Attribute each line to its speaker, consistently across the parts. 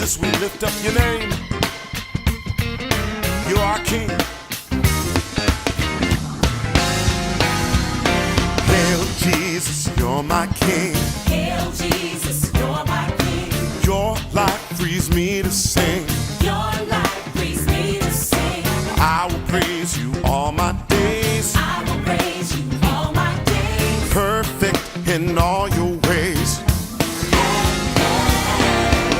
Speaker 1: Jesus, we lift up your name. You are King. Hail Jesus, you're my King.
Speaker 2: Hail Jesus, you're my King.
Speaker 1: Your life frees me to sing.
Speaker 2: Your life frees me to sing.
Speaker 1: I will praise you all my days.
Speaker 2: I will praise you all my days.
Speaker 1: Perfect in all your ways.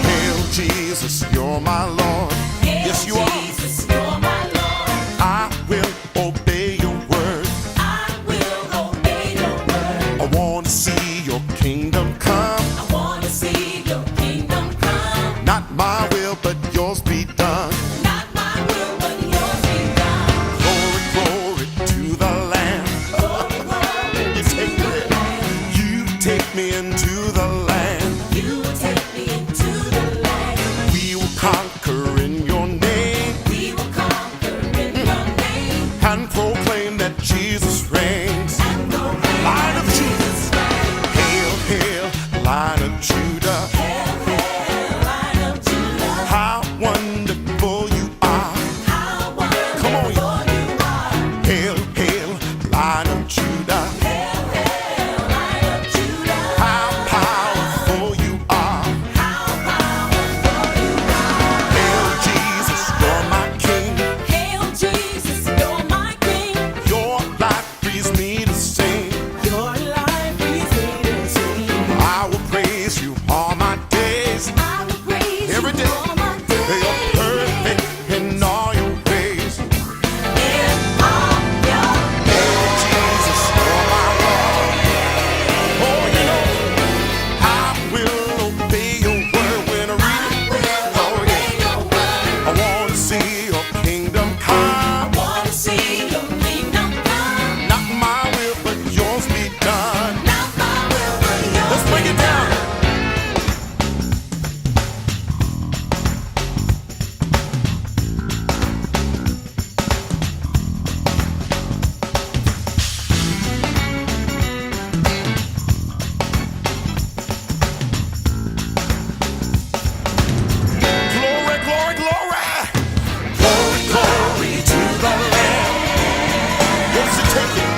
Speaker 1: Hail Jesus, you're my Lord.
Speaker 2: Hail
Speaker 1: Yes, you are.
Speaker 2: Jesus, you're my Lord.
Speaker 1: I will obey your word.
Speaker 2: I will obey your word.
Speaker 1: I want to see your kingdom come.
Speaker 2: I want to see your kingdom come.
Speaker 1: Not my will, but yours be done.
Speaker 2: Not my will, but yours be done.
Speaker 1: Glory, glory to the Lamb.
Speaker 2: Glory, glory
Speaker 1: You
Speaker 2: to
Speaker 1: take
Speaker 2: the
Speaker 1: me.
Speaker 2: Lamb.
Speaker 1: You take me into the land.
Speaker 2: You will take me into the land.
Speaker 1: We will conquer in your name
Speaker 2: We will conquer in your name.
Speaker 1: and proclaim that Jesus reigns.
Speaker 2: And proclaim
Speaker 1: Lion of
Speaker 2: that
Speaker 1: Judah.
Speaker 2: Jesus reigns.
Speaker 1: Hail, hail, Lion of Judah.
Speaker 2: Hail, hail, Lion of Judah.
Speaker 1: How wonderful you are.
Speaker 2: How
Speaker 1: Come on,
Speaker 2: wonderful you are.
Speaker 1: Hail, hail, Lion of Judah.
Speaker 2: Hail, hail, Lion of Judah.
Speaker 1: How powerful you are.
Speaker 2: How powerful you are.
Speaker 1: Hail Jesus, you're my King.
Speaker 2: Hail Jesus, you're my King.
Speaker 1: Your life frees me to sing.
Speaker 2: Your life frees me to sing.
Speaker 1: I will praise you all my days.
Speaker 2: I will praise
Speaker 1: Every
Speaker 2: you
Speaker 1: day.
Speaker 2: all my days.
Speaker 1: You're perfect in all your ways.
Speaker 2: In all your
Speaker 1: Hail Jesus, you're my Lord. Oh, you know, I will obey your word when I read it. Oh,
Speaker 2: obey
Speaker 1: yeah.
Speaker 2: your word.
Speaker 1: I want to see your kingdom come.
Speaker 2: Want to see your kingdom come.
Speaker 1: Not my will, but yours be done.
Speaker 2: Not my will, but yours.
Speaker 1: Let's break it down. Glory, glory, glory. Glory, glory to the Lamb. What does it take you?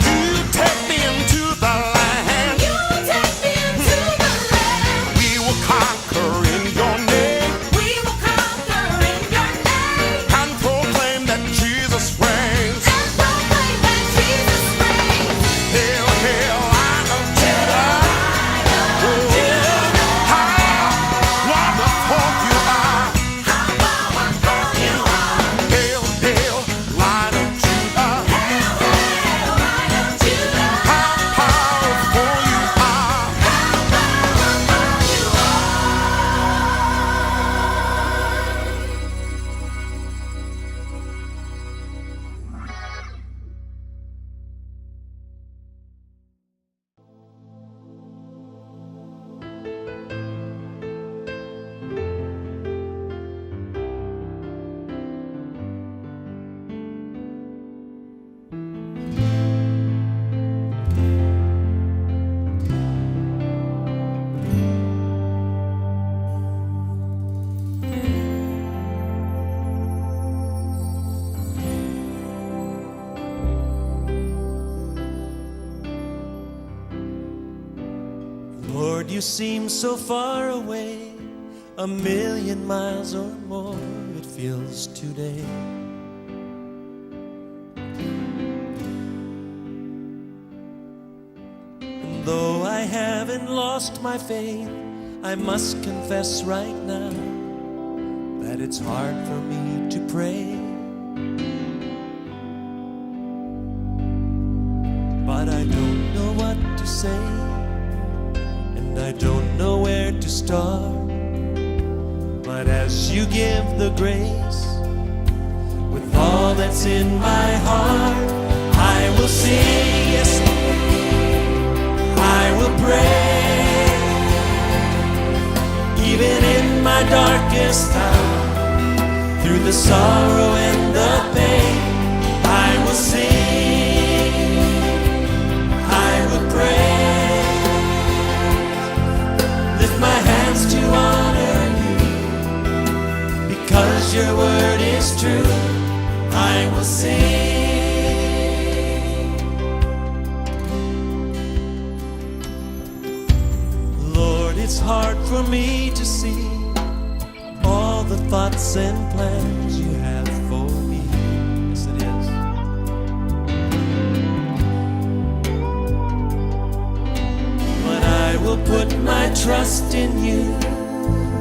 Speaker 1: You take me into the land.
Speaker 2: You take me into the land.
Speaker 1: We will conquer in your name
Speaker 2: We will conquer in your name.
Speaker 1: and proclaim that Jesus reigns.
Speaker 2: And proclaim that Jesus reigns.
Speaker 1: Hail, hail, Lion of Judah. Oh, how wonderful you are.
Speaker 2: How powerful you are.
Speaker 1: Hail, hail, Lion of Judah.
Speaker 2: Hail, hail, Lion of Judah.
Speaker 1: How powerful you are.
Speaker 2: How powerful you
Speaker 3: Lord, you seem so far away, 1,000,000 miles or more it feels today. And though I haven't lost my faith, I must confess right now that it's hard for me to pray. But I don't know what to say, and I don't know where to start. But as you give the grace, with all that's in my heart, I will sing, yes, I will pray. Even in my darkest hour, through the sorrow and the pain, I will sing, I will pray. Lift my hands to honor you will sing. Lord, it's hard for me to see all the thoughts and plans you have for me. Yes, it is. But I will put my trust in you,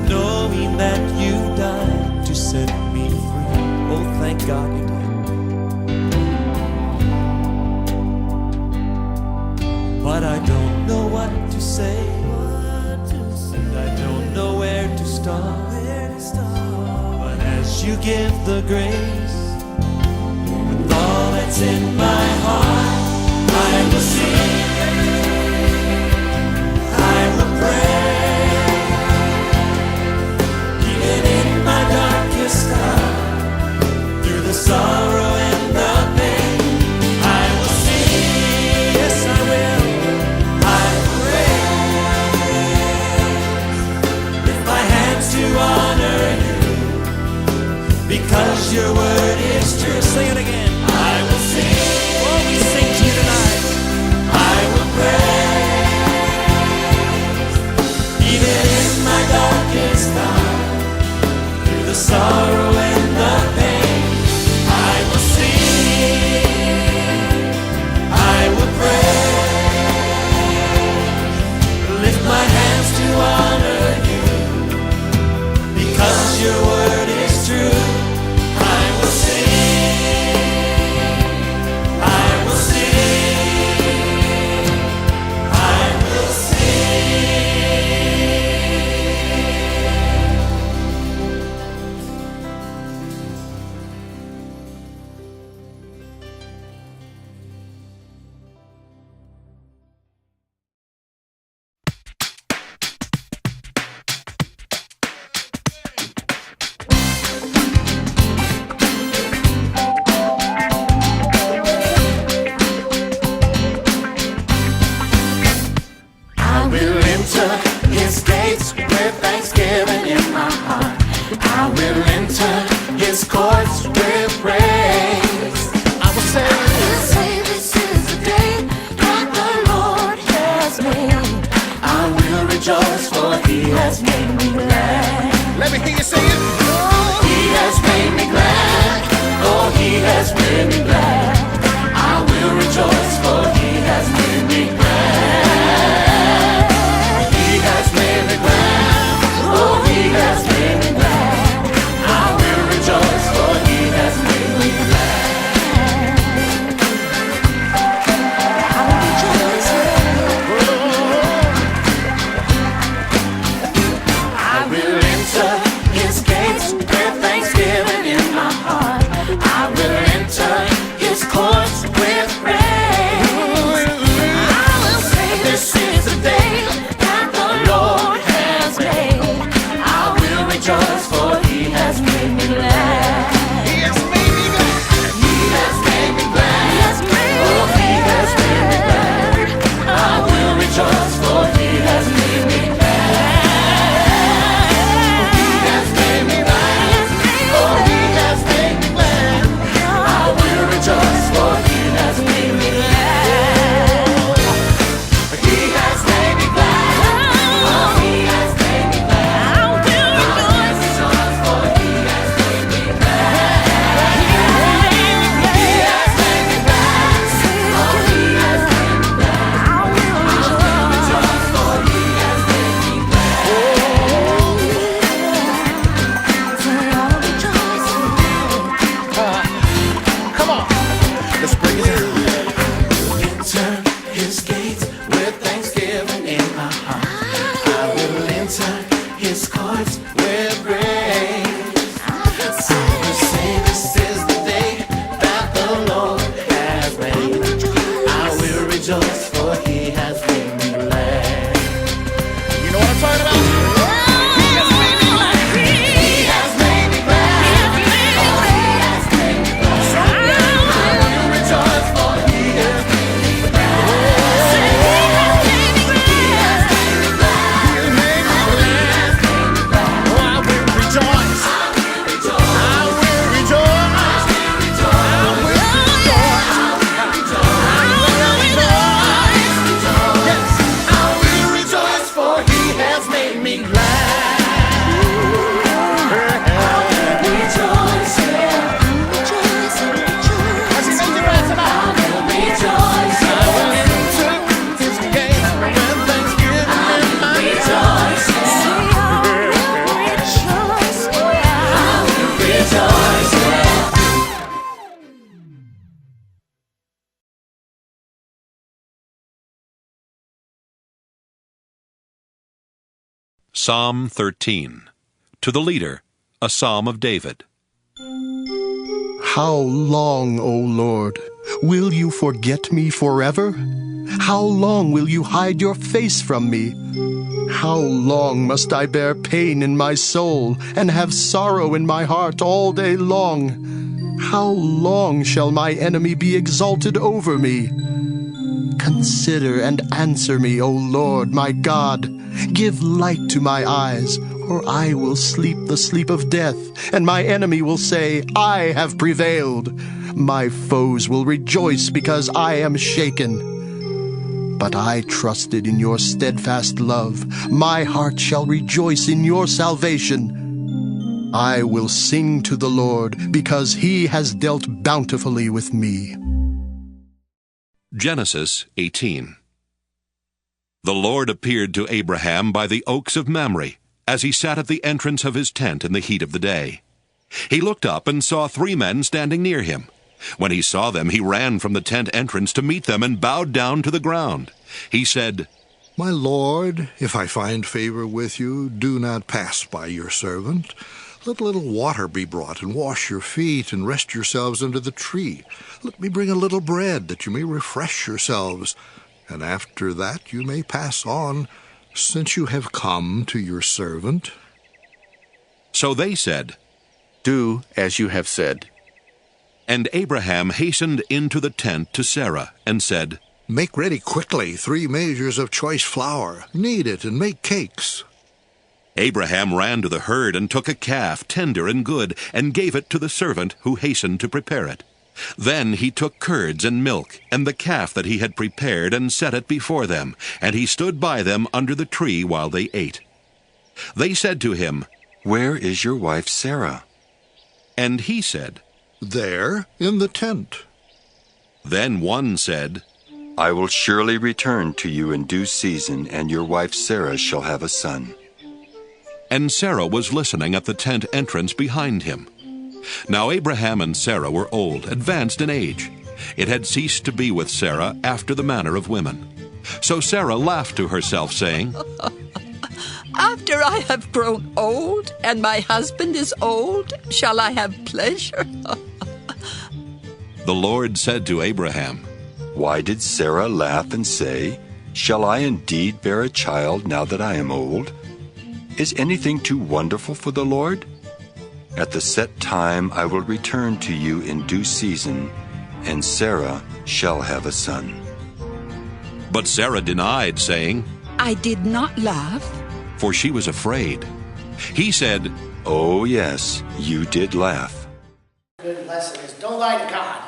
Speaker 3: knowing that you died to set me free. Oh, thank God you did. But I don't know what to say, and I don't know where to start. But as you give the grace, with all that's in my heart, I will sing, I will pray. Even in my darkest hour, through the sorrow and the pain, I will sing, yes I will, I will pray. Lift my hands to honor you, because your word is true. Sing it again. I will sing. Oh, we sing to you tonight. I will praise. Even in my darkest hour, through the sorrow and the pain, I will sing. I will praise. Lift my hands to honor you, because your word is true. I will sing, I will sing, I will sing.
Speaker 1: I will enter his gates with thanksgiving in my heart. I will enter his courts with praise. I will say,
Speaker 2: This is the day that the Lord has made.
Speaker 1: I will rejoice, for he has made me glad. Let me hear you say it. He has made me glad. Oh, he has made me glad. I will rejoice, for he has made me glad. He has made me glad. Oh, he has made me glad. I will rejoice, for he has made me glad.
Speaker 2: I will rejoice.
Speaker 1: I will enter his gates with thanksgiving in my heart. I will enter his courts with praise.
Speaker 2: I will say
Speaker 1: This is the day
Speaker 2: that the Lord has made.
Speaker 1: I will rejoice, for he has made me glad. He has made me glad. He has made me glad.
Speaker 2: He has made me
Speaker 1: Oh, he has made me glad. I will rejoice, for he has made me glad. He has made me glad. Oh, he has made me glad. I will rejoice, for he has made me glad. He has made me glad. Oh, he has made me glad.
Speaker 2: I will rejoice.
Speaker 1: Rejoice, for he has made me glad. He has made me glad. Oh, he has made me glad.
Speaker 2: I will
Speaker 1: Rejoice, for he has made me Come on, let's break it down. Enter his gates with thanksgiving in my heart. I will enter his courts with praise. I will say this is the day that the Lord has made. I will rejoice, for he has made me glad. You know what I'm talking about? He has made me glad. He has made me glad. Oh, he has made me glad. I will rejoice, for he has made me glad. He has made me glad. He has made me glad. Oh, I will
Speaker 4: Psalm 13. To the leader, a psalm of David.
Speaker 5: How long, O Lord, will you forget me forever? How long will you hide your face from me? How long must I bear pain in my soul and have sorrow in my heart all day long? How long shall my enemy be exalted over me? Consider and answer me, O Lord, my God. Give light to my eyes, or I will sleep the sleep of death, and my enemy will say, I have prevailed. My foes will rejoice because I am shaken. But I trusted in your steadfast love. My heart shall rejoice in your salvation. I will sing to the Lord because he has dealt bountifully with me.
Speaker 4: Genesis 18. The Lord appeared to Abraham by the oaks of Mamre, as he sat at the entrance of his tent in the heat of the day. He looked up and saw 3 men standing near him. When he saw them, he ran from the tent entrance to meet them and bowed down to the ground. He said,
Speaker 6: My Lord, if I find favor with you, do not pass by your servant. Let a little water be brought, and wash your feet, and rest yourselves under the tree. Let me bring a little bread, that you may refresh yourselves, and after that you may pass on, since you have come to your servant.
Speaker 4: So they said,
Speaker 5: Do as you have said.
Speaker 4: And Abraham hastened into the tent to Sarah and said,
Speaker 6: Make ready quickly 3 measures of choice flour. Knead it and make cakes.
Speaker 4: Abraham ran to the herd and took a calf, tender and good, and gave it to the servant who hastened to prepare it. Then he took curds and milk, and the calf that he had prepared, and set it before them, and he stood by them under the tree while they ate. They said to him,
Speaker 7: Where is your wife Sarah?
Speaker 4: And he said,
Speaker 6: There, in the tent.
Speaker 4: Then one said,
Speaker 7: I will surely return to you in due season, and your wife Sarah shall have a son.
Speaker 4: And Sarah was listening at the tent entrance behind him. Now Abraham and Sarah were old, advanced in age. It had ceased to be with Sarah after the manner of women. So Sarah laughed to herself, saying,
Speaker 8: After I have grown old, and my husband is old, shall I have pleasure?
Speaker 4: The Lord said to Abraham,
Speaker 7: Why did Sarah laugh and say, Shall I indeed bear a child now that I am old? Is anything too wonderful for the Lord? At the set time I will return to you in due season, and Sarah shall have a son.
Speaker 4: But Sarah denied, saying,
Speaker 8: I did not laugh.
Speaker 4: For she was afraid. He said,
Speaker 7: Oh yes, you did laugh.
Speaker 9: Good lesson is don't lie to God.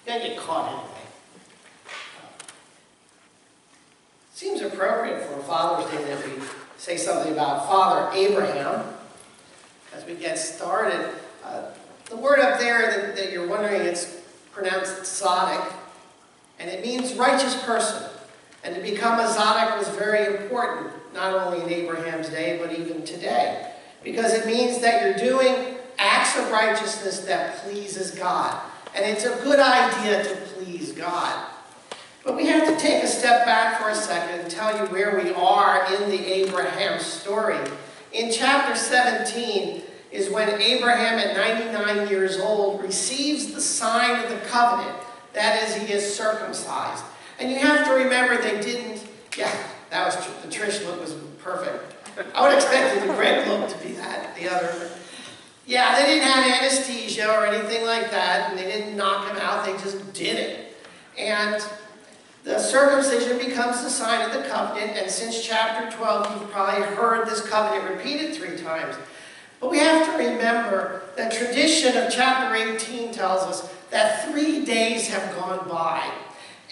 Speaker 9: You'll get caught anyway. Seems appropriate for Father's Day that we say something about Father Abraham. As we get started, the word up there that you're wondering, it's pronounced tzaddik, and it means righteous person. And to become a tzaddik was very important, not only in Abraham's day, but even today. Because it means that you're doing acts of righteousness that pleases God. And it's a good idea to please God. But we have to take a step back for a second and tell you where we are in the Abraham story. In chapter 17 is when Abraham, at 99 years old, receives the sign of the covenant. That is, he is circumcised. And you have to remember they didn't, that was the Trish look was perfect. I would expect the Greg look to be that, the other. Yeah, they didn't have anesthesia or anything like that, and they didn't knock him out, they just did it. And the circumcision becomes the sign of the covenant, and since chapter 12, you've probably heard this covenant repeated 3 times. But we have to remember that tradition of chapter 18 tells us that 3 days have gone by.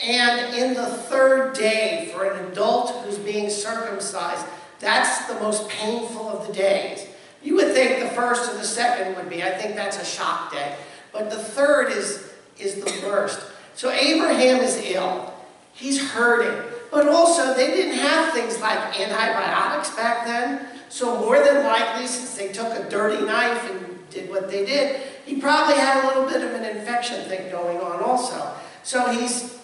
Speaker 9: And in the 3rd day, for an adult who's being circumcised, that's the most painful of the days. You would think the 1st or the 2nd would be. I think that's a shock day. But the 3rd is the worst. So Abraham is ill. He's hurting. But also, they didn't have things like antibiotics back then. So more than likely, since they took a dirty knife and did what they did, he probably had a little bit of an infection thing going on also. So he's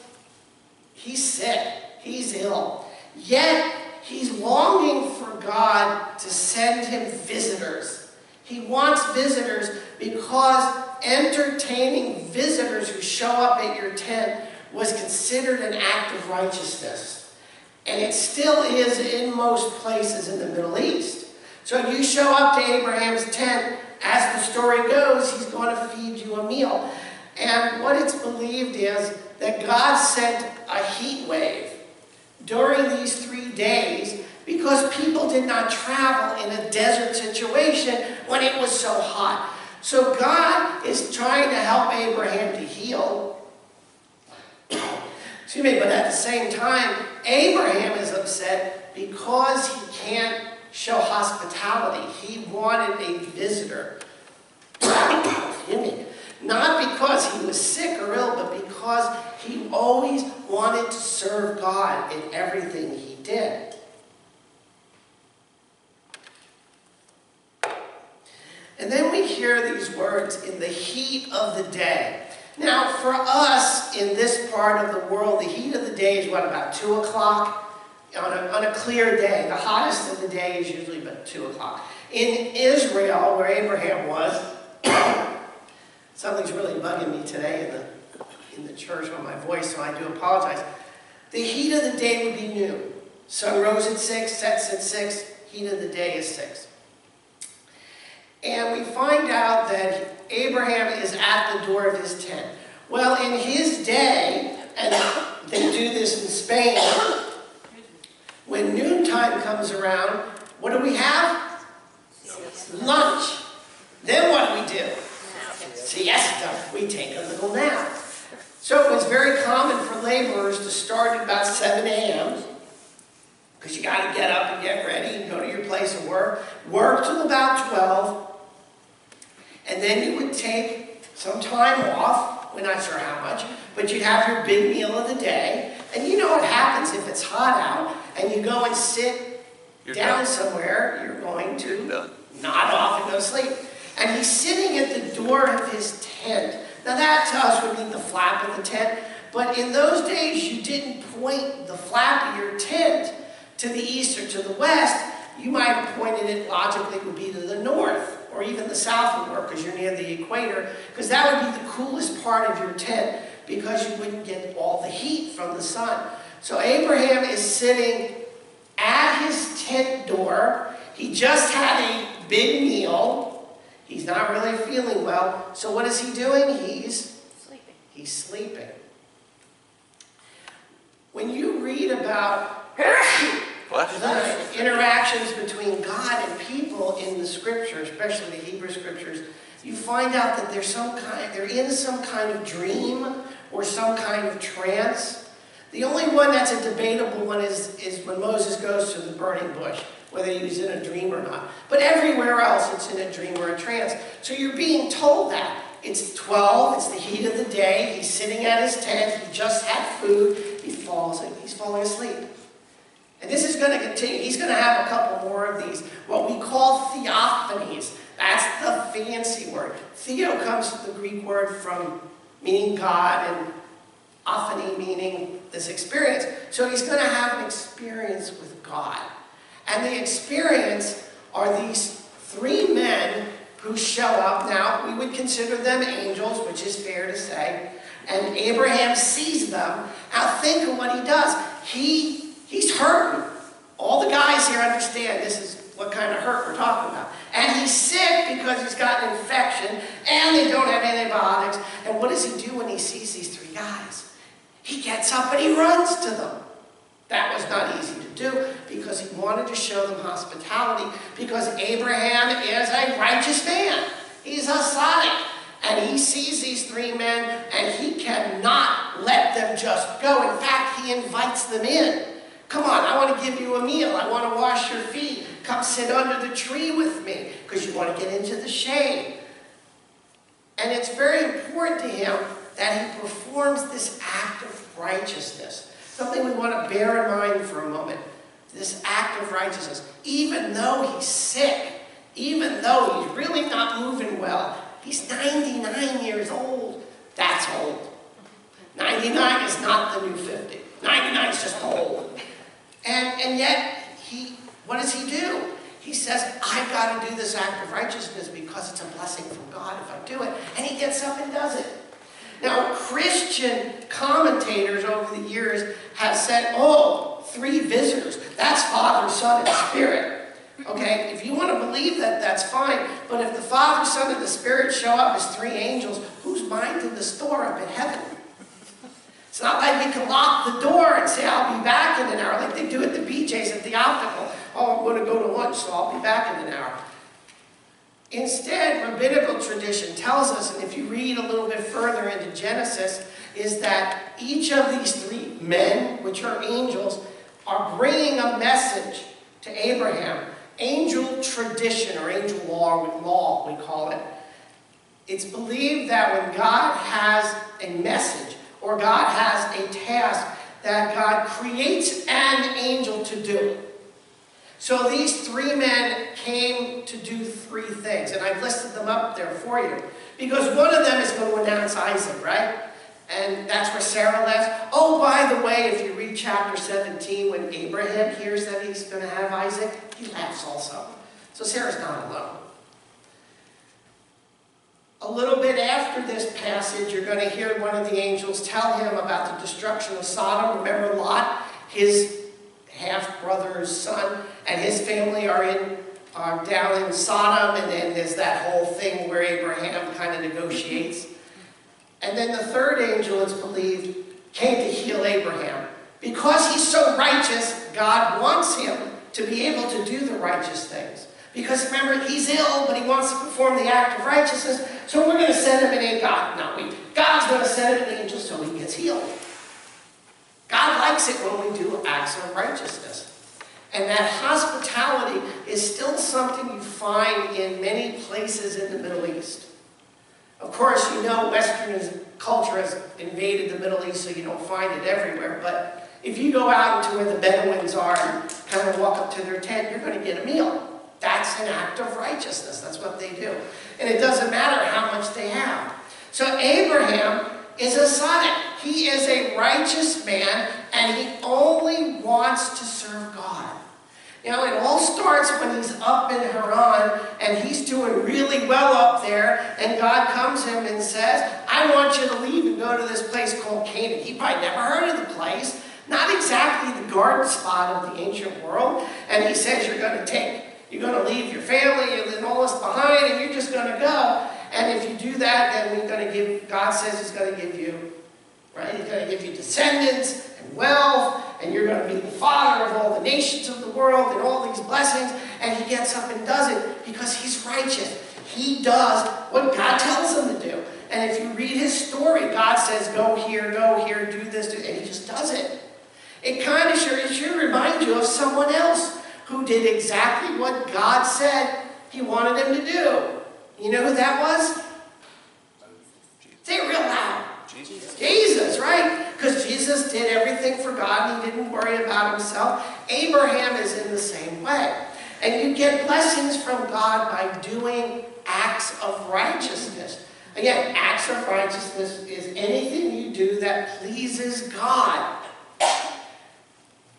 Speaker 9: sick. He's ill. Yet, he's longing for God to send him visitors. He wants visitors because entertaining visitors who show up at your tent was considered an act of righteousness. And it still is in most places in the Middle East. So if you show up to Abraham's tent, as the story goes, he's going to feed you a meal. And what it's believed is that God sent a heat wave during these 3 days because people did not travel in a desert situation when it was so hot. So God is trying to help Abraham to heal. Excuse me, but at the same time, Abraham is upset because he can't show hospitality. He wanted a visitor. Excuse me. Not because he was sick or ill, but because he always wanted to serve God in everything he did. And then we hear these words, in the heat of the day. Now, for us in this part of the world, the heat of the day is what, about 2 o'clock? On a clear day. The hottest of the day is usually about 2 o'clock. In Israel, where Abraham was, something's really bugging me today in the church on my voice, so I do apologize. The heat of the day would be noon. Sun rose at 6, sets at 6, heat of the day is 6. And we find out that Abraham is at the door of his tent. Well, in his day, and they do this in Spain, when noontime comes around, what do we have? Lunch. Then what do we do? Siesta. We take a little nap. So it was very common for laborers to start at about 7 a.m. because you got to get up and get ready and go to your place of work. Work till about 12. And then you would take some time off. We're not sure how much. But you'd have your big meal of the day. And you know what happens if it's hot out and you go and sit down somewhere, you're going to nod off and go to sleep. And he's sitting at the door of his tent. Now that to us would mean the flap of the tent. But in those days, you didn't point the flap of your tent to the east or to the west. You might have pointed it logically would be to the north or even the south would work because you're near the equator. Because that would be the coolest part of your tent because you wouldn't get all the heat from the sun. So Abraham is sitting at his tent door. He just had a big meal. He's not really feeling well. So what is he doing? He's sleeping. He's sleeping. When you read about the interactions between God and people in the scripture, especially the Hebrew scriptures, you find out that they're in some kind of dream or some kind of trance. The only one that's a debatable one is when Moses goes to the burning bush, whether he's in a dream or not. But everywhere else, it's in a dream or a trance. So you're being told that. It's 12, it's the heat of the day, he's sitting at his tent, he just had food, he's falling asleep. And this is going to continue. He's going to have a couple more of these, what we call theophanies. That's the fancy word. Theo comes from the Greek word from meaning God, and ophany meaning this experience. So he's going to have an experience with God. And the experience are these 3 men who show up. Now, we would consider them angels, which is fair to say. And Abraham sees them. Now, think of what he does. He's hurting. All the guys here understand this is what kind of hurt we're talking about. And he's sick because he's got an infection, and they don't have antibiotics. And what does he do when he sees these 3 guys? He gets up and he runs to them. That was not easy to do because he wanted to show them hospitality because Abraham is a righteous man. He's a tzaddik. And he sees these 3 men and he cannot let them just go. In fact, he invites them in. Come on, I want to give you a meal. I want to wash your feet. Come sit under the tree with me because you want to get into the shade. And it's very important to him that he performs this act of righteousness. Something we want to bear in mind for a moment. This act of righteousness. Even though he's sick, even though he's really not moving well, he's 99 years old. That's old. 99 is not the new 50. 99 is just old. And yet, what does he do? He says, I've got to do this act of righteousness because it's a blessing from God if I do it. And he gets up and does it. Now, Christian commentators over the years have said, oh, 3 visitors. That's Father, Son, and Spirit. Okay, if you want to believe that, that's fine. But if the Father, Son, and the Spirit show up as 3 angels, who's minding the store up in heaven? It's not like we can lock the door and say, I'll be back in an hour, like they do at the BJ's at the Optical. Oh, I'm going to go to lunch, so I'll be back in an hour. Instead, rabbinical tradition tells us, and if you read a little bit further into Genesis, is that each of these 3 men, which are angels, are bringing a message to Abraham. Angel tradition, or angel law, we call it. It's believed that when God has a message, or God has a task, that God creates an angel to do. So these 3 men came to do 3 things, and I've listed them up there for you. Because one of them is going to announce Isaac, right? And that's where Sarah lives. Oh, by the way, if you read chapter 17, when Abraham hears that he's going to have Isaac, he laughs also. So Sarah's not alone. A little bit after this passage, you're going to hear one of the angels tell him about the destruction of Sodom. Remember Lot, his half-brother's son, and his family are down in Sodom, and then there's that whole thing where Abraham kind of negotiates. And then the 3rd angel, it's believed, came to heal Abraham. Because he's so righteous, God wants him to be able to do the righteous things. Because remember, he's ill, but he wants to perform the act of righteousness, so we're going to send him God's going to send him an angel so he gets healed. God likes it when we do acts of righteousness. And that hospitality is still something you find in many places in the Middle East. Of course, you know Western culture has invaded the Middle East, so you don't find it everywhere. But if you go out into where the Bedouins are and kind of walk up to their tent, you're going to get a meal. That's an act of righteousness. That's what they do. And it doesn't matter how much they have. So Abraham is a tzaddik. He is a righteous man, and he only wants to serve God. You know, it all starts when he's up in Haran, and he's doing really well up there, and God comes to him and says, I want you to leave and go to this place called Canaan. He probably never heard of the place, not exactly the garden spot of the ancient world, and he says, you're going to leave your family and all this behind, and you're just going to go. And if you do that, then God says he's going to give you, right? He's going to give you descendants and wealth, and you're going to be the father of all the nations of the world and all these blessings. And he gets up and does it because he's righteous. He does what God tells him to do. And if you read his story, God says, go here, do this, and he just does it. It kind of should remind you of someone else who did exactly what God said he wanted him to do. You know who that was? Say it real loud. Jesus, right? Because Jesus did everything for God and he didn't worry about himself. Abraham is in the same way. And you get blessings from God by doing acts of righteousness. Again, acts of righteousness is anything you do that pleases God.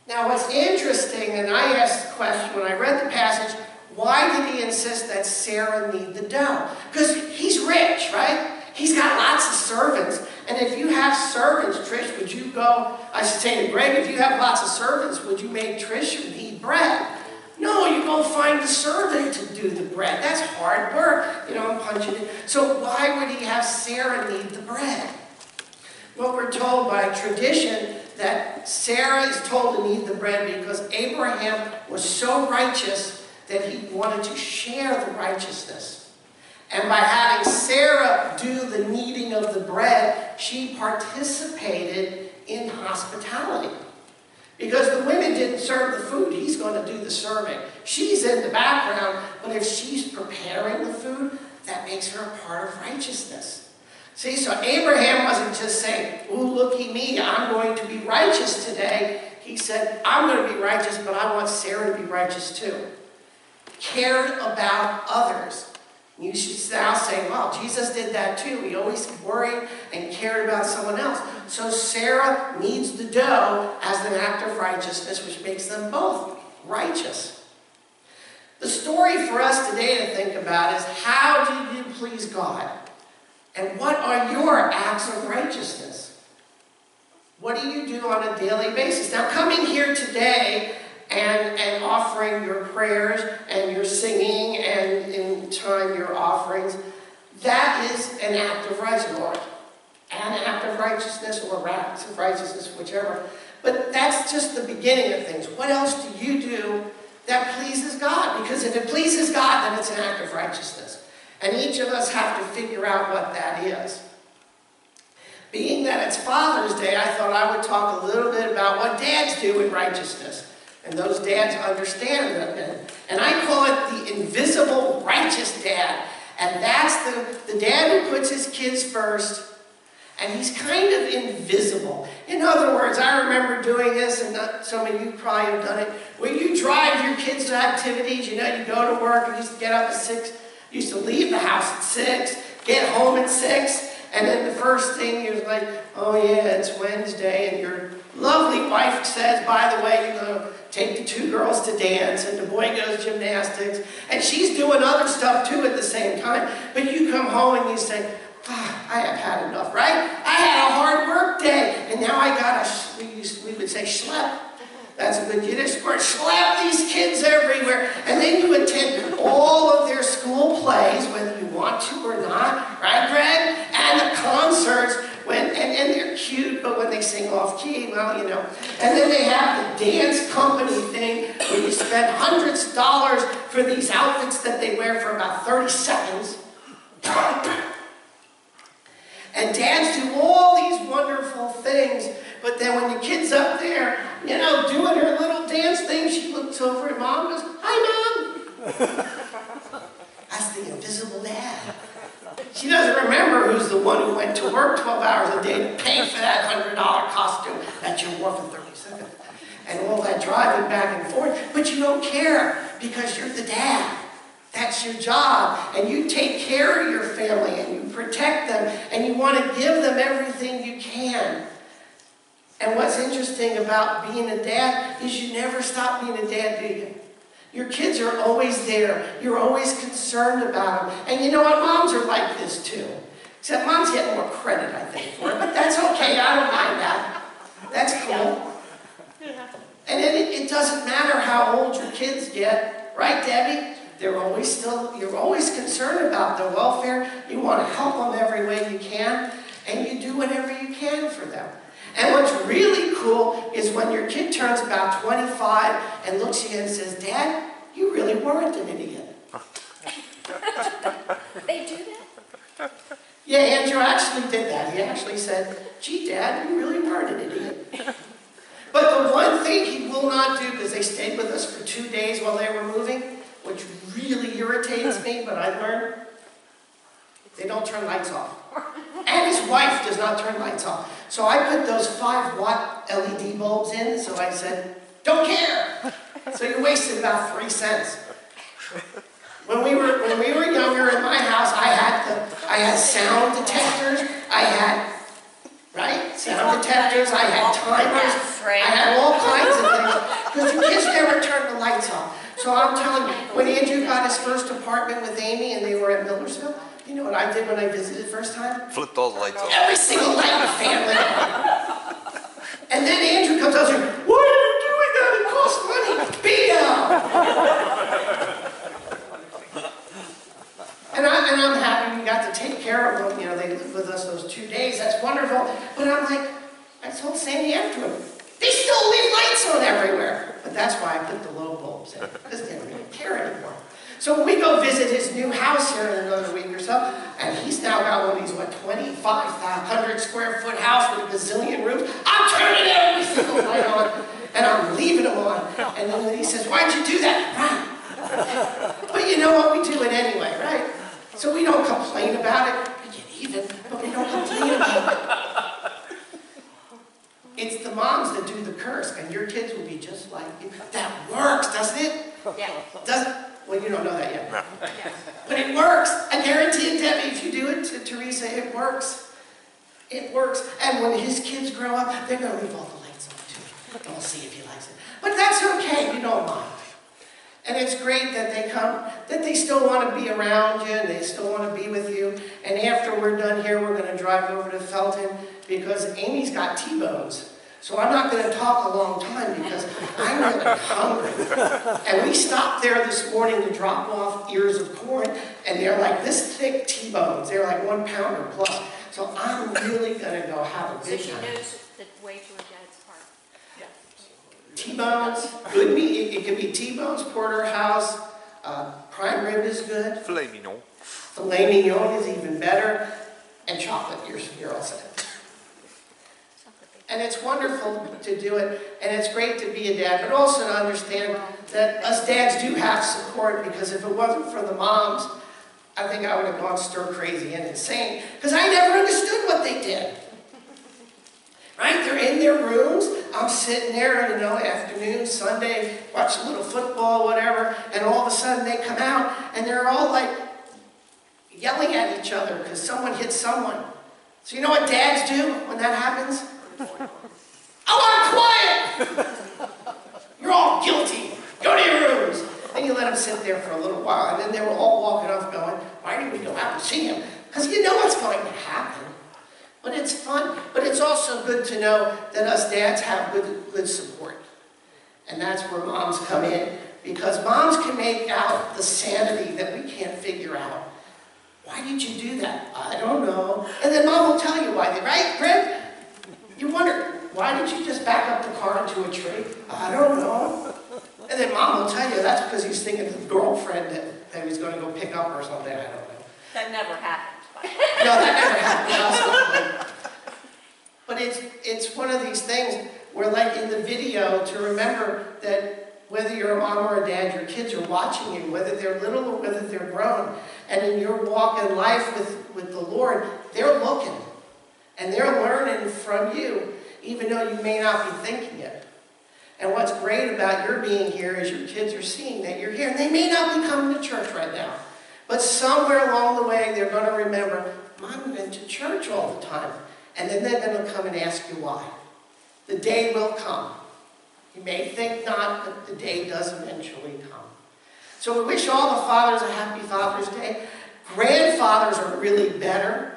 Speaker 9: Now what's interesting, and I asked the question when I read the passage, why did he insist that Sarah need the dough? Because he's rich, right? He's got lots of servants. And if you have servants, Trish, would you go, I should say to Greg, if you have lots of servants, would you make Trish knead bread? No, you go find the servant to do the bread. That's hard work. You know, I'm punching it. So why would he have Sarah knead the bread? Well, we're told by tradition that Sarah is told to knead the bread because Abraham was so righteous that he wanted to share the righteousness. And by having Sarah do the kneading of the bread, she participated in hospitality. Because the women didn't serve the food, he's going to do the serving. She's in the background, but if she's preparing the food, that makes her a part of righteousness. See, so Abraham wasn't just saying, ooh, looky me, I'm going to be righteous today. He said, I'm going to be righteous, but I want Sarah to be righteous too. Cared about others. You should now say, well, Jesus did that too. He always worried and cared about someone else. So Sarah needs the dough as an act of righteousness, which makes them both righteous. The story for us today to think about is, how do you please God? And what are your acts of righteousness? What do you do on a daily basis? Now, coming here today and offering your prayers and your singing and in time your offerings, that is an act of righteousness, an act of righteousness, or acts of righteousness, whichever. But that's just the beginning of things. What else do you do that pleases God? Because if it pleases God, then it's an act of righteousness. And each of us have to figure out what that is. Being that it's Father's Day, I thought I would talk a little bit about what dads do in righteousness. And those dads understand them. And I call it the invisible righteous dad. And that's the dad who puts his kids first. And he's kind of invisible. In other words, I remember doing this, and some of you probably have done it, where you drive your kids to activities. You know, you go to work, and you used to get up at 6, you used to leave the house at 6, get home at 6, and then the first thing you're like, oh yeah, it's Wednesday, and your lovely wife says, by the way, you're going to take the 2 girls to dance, and the boy goes gymnastics, and she's doing other stuff too at the same time. But you come home and you say, I have had enough, right? I had a hard work day, and now I got to, we would say schlep. That's a good Yiddish word. Schlep these kids everywhere. And then you attend all of their school plays, whether you want to or not, right, Greg? And the concerts, and they're cute, but when they sing off key, well, you know. And then they have the dance company thing, where you spend hundreds of dollars for these outfits that they wear for about 30 seconds. And dads do all these wonderful things, but then when the kid's up there, you know, doing her little dance thing, she looks over at Mom and goes, "Hi, Mom." That's the invisible dad. She doesn't remember who's the one who went to work 12 hours a day to pay for that $100 costume that you wore for 30 seconds. And all that driving back and forth, but you don't care because you're the dad. That's your job, and you take care of your family, and you protect them, and you want to give them everything you can. And what's interesting about being a dad is you never stop being a dad, do you? Your kids are always there. You're always concerned about them. And you know what? Moms are like this too. Except moms get more credit, I think, for it, but that's okay. I don't mind that. That's cool. And it doesn't matter how old your kids get, right, Debbie? You're always concerned about their welfare. You want to help them every way you can, and you do whatever you can for them. And what's really cool is when your kid turns about 25 and looks at you and says, "Dad, you really weren't an idiot."
Speaker 2: They do that?
Speaker 9: Yeah, Andrew actually did that. He actually said, "Gee, Dad, you really weren't an idiot." But the one thing he will not do, because they stayed with us for 2 days while they were moving, which really irritates me, but I learned, they don't turn lights off. And his wife does not turn lights off. So I put those 5-watt LED bulbs in, so I said, "Don't care." So you wasted about 3 cents. When we were younger in my house, I had sound detectors, I had sound detectors, I had timers, I had all kinds of things, because the kids never turned the lights off. So I'm telling you, when Andrew got his first apartment with Amy and they were at Millersville, you know what I did when I visited the first time?
Speaker 7: Flipped all the lights off.
Speaker 9: Every single light in the family. And then Andrew comes out and says, "Why are you doing that? It costs money." And I'm happy we got to take care of them. You know, they lived with us those 2 days. That's wonderful. But I'm like, I told Sandy afterward, they still leave lights on everywhere. But that's why I put the low bulbs in, because they don't really care anymore. So when we go visit his new house here in another week or so, and he's now got one of these, 2,500 square foot house with a bazillion roofs, I'm turning every single light on, and I'm leaving them on. And then when he says, "Why'd you do that?" Right. But you know what? We do it anyway, right? So we don't complain about it. We get even, but we don't complain about it. It's the moms that do the curse, and your kids will be just like you. That works, doesn't it?
Speaker 2: Yeah.
Speaker 9: Well, you don't know that yet. No. But it works. I guarantee it, Debbie, if you do it to Teresa, it works. It works. And when his kids grow up, they're going to leave all the lights on too. We'll see if he likes it. But that's okay, you don't mind. And it's great that they come, that they still want to be around you, and they still want to be with you. And after we're done here, we're going to drive over to Felton because Amy's got T-bones. So I'm not going to talk a long time because I'm really hungry. And we stopped there this morning to drop off ears of corn, and they're like this thick T-bones. They're like 1 pounder plus. So I'm really going to go have a big
Speaker 2: So she
Speaker 9: time.
Speaker 2: knows the way to her dad's heart.
Speaker 9: T-bones, good meat. It could be T-bones, porterhouse, prime rib is good.
Speaker 10: Filet mignon.
Speaker 9: Filet mignon is even better, and chocolate. You're all set. And it's wonderful to do it, and it's great to be a dad, but also to understand that us dads do have support, because if it wasn't for the moms, I think I would have gone stir crazy and insane, because I never understood what they did. Right? They're in their rooms. I'm sitting there, afternoon, Sunday, watch a little football, whatever, and all of a sudden they come out, and they're all like yelling at each other because someone hit someone. So you know what dads do when that happens? I want quiet! You're all guilty. Go to your rooms. And you let them sit there for a little while, and then they were all walking off going, why did we go out and see him? Because you know what's going to happen. But it's fun. But it's also good to know that us dads have good support. And that's where moms come in. Because moms can make out the sanity that we can't figure out. Why did you do that? I don't know. And then mom will tell you why. Right, Brent? You wonder, why did you just back up the car into a tree? I don't know. And then mom will tell you that's because he's thinking of the girlfriend that he was going to go pick up or something. I don't know.
Speaker 2: That never happened.
Speaker 9: No, that never happened. But it's one of these things where, like in the video, to remember that whether you're a mom or a dad, your kids are watching you, whether they're little or whether they're grown. And in your walk in life with the Lord, they're looking. And they're learning from you, even though you may not be thinking it. And what's great about your being here is your kids are seeing that you're here. And they may not be coming to church right now. But somewhere along the way, they're going to remember, Mom went to church all the time. And then they're going to come and ask you why. The day will come. You may think not, but the day does eventually come. So we wish all the fathers a happy Father's Day. Grandfathers are really better.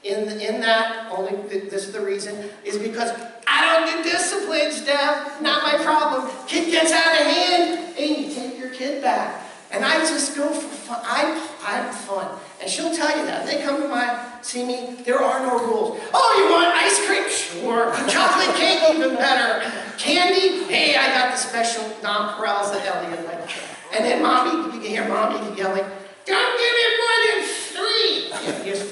Speaker 9: In that, only this is the reason, is because I don't do discipline stuff. Not my problem. Kid gets out of hand, and you take your kid back. And I just go for fun. I'm fun. And she'll tell you that. They come to see me, there are no rules. Oh, you want ice cream? Sure. Chocolate cake, even better. Candy? Hey, I got the special nonpareils that Elliot likes. And then mommy, you can hear mommy yelling, don't give me more than 3. Yeah, here's 5.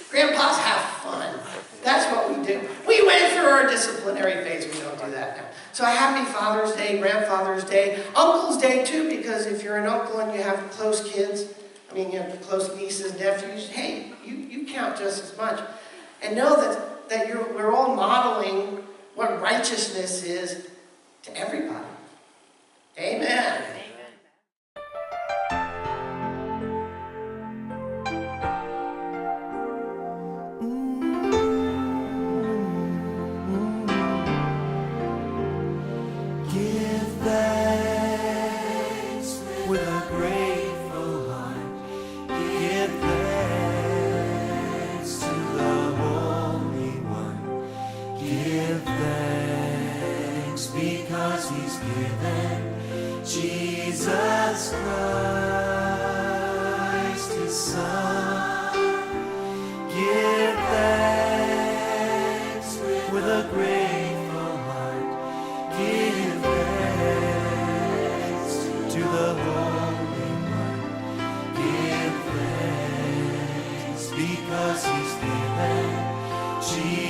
Speaker 9: Grandpas have fun. That's what we do. We went through our disciplinary phase. We don't do that now. So happy Father's Day, Grandfather's Day, Uncle's Day too, because if you're an uncle and you have close kids, you have close nieces, nephews, hey, you count just as much. And know that we're all modeling what righteousness is to everybody. Amen.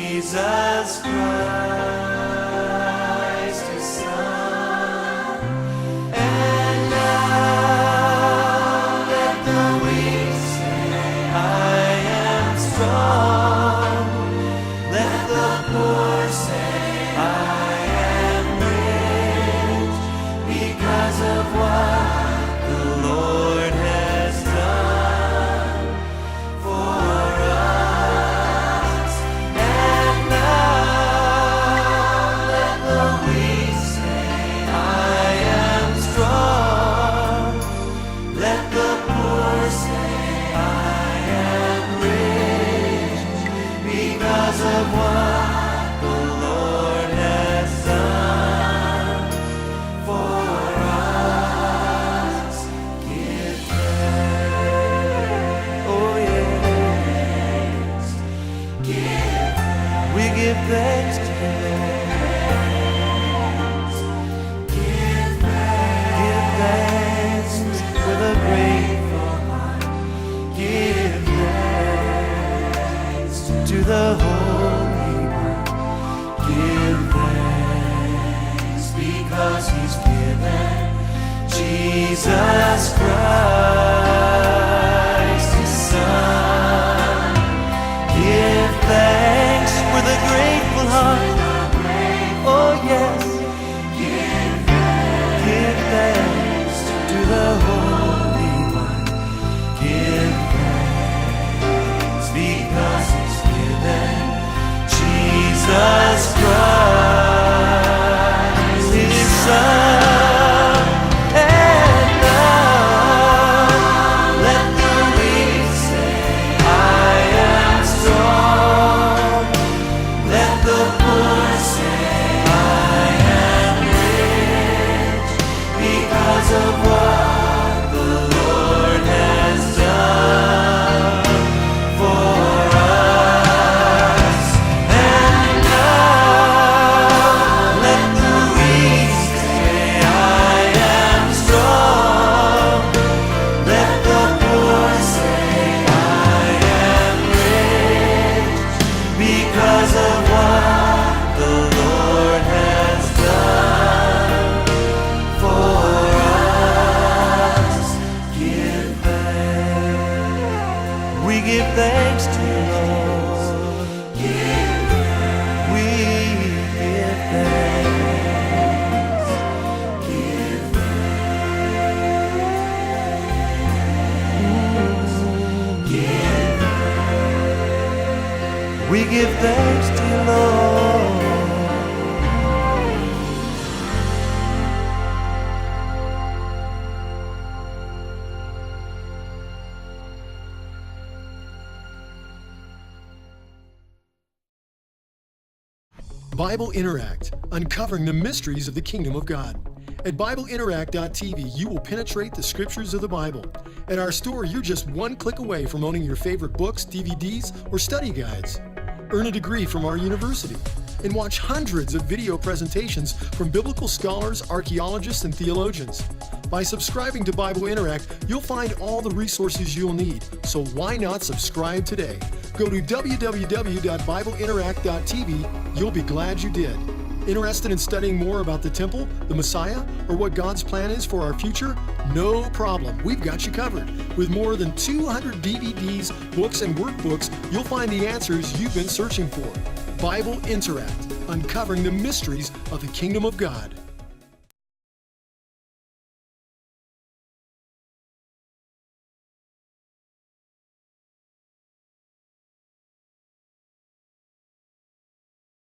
Speaker 3: Jesus Christ, His Son. And now let the weak say, I am strong. Let the poor say, I am rich, because of what the Lord has done for us. And now Jesus Christ, His Son. Give thanks with a grateful heart. Oh yes. Give thanks to the Holy One. Give thanks because He's given Jesus Christ, His Son. And now let the weak say, I am strong. Let the poor say, I am rich, because of what the Lord has done for us. And now let the weak say, I am strong. Let the poor say, I am rich, because of what the Lord has done for us. Give thanks. We give thanks to you, Lord. We give thanks. Give thanks. Give thanks. We give thanks to you, Lord.
Speaker 10: Bible Interact, uncovering the mysteries of the kingdom of God. At BibleInteract.tv, you will penetrate the scriptures of the Bible. At our store, you're just one click away from owning your favorite books, DVDs, or study guides. Earn a degree from our university and watch hundreds of video presentations from biblical scholars, archaeologists, and theologians. By subscribing to Bible Interact, you'll find all the resources you'll need, so why not subscribe today? Go to www.BibleInteract.tv. You'll be glad you did. Interested in studying more about the temple, the Messiah, or what God's plan is for our future? No problem. We've got you covered. With more than 200 DVDs, books, and workbooks, you'll find the answers you've been searching for. Bible Interact, uncovering the mysteries of the kingdom of God.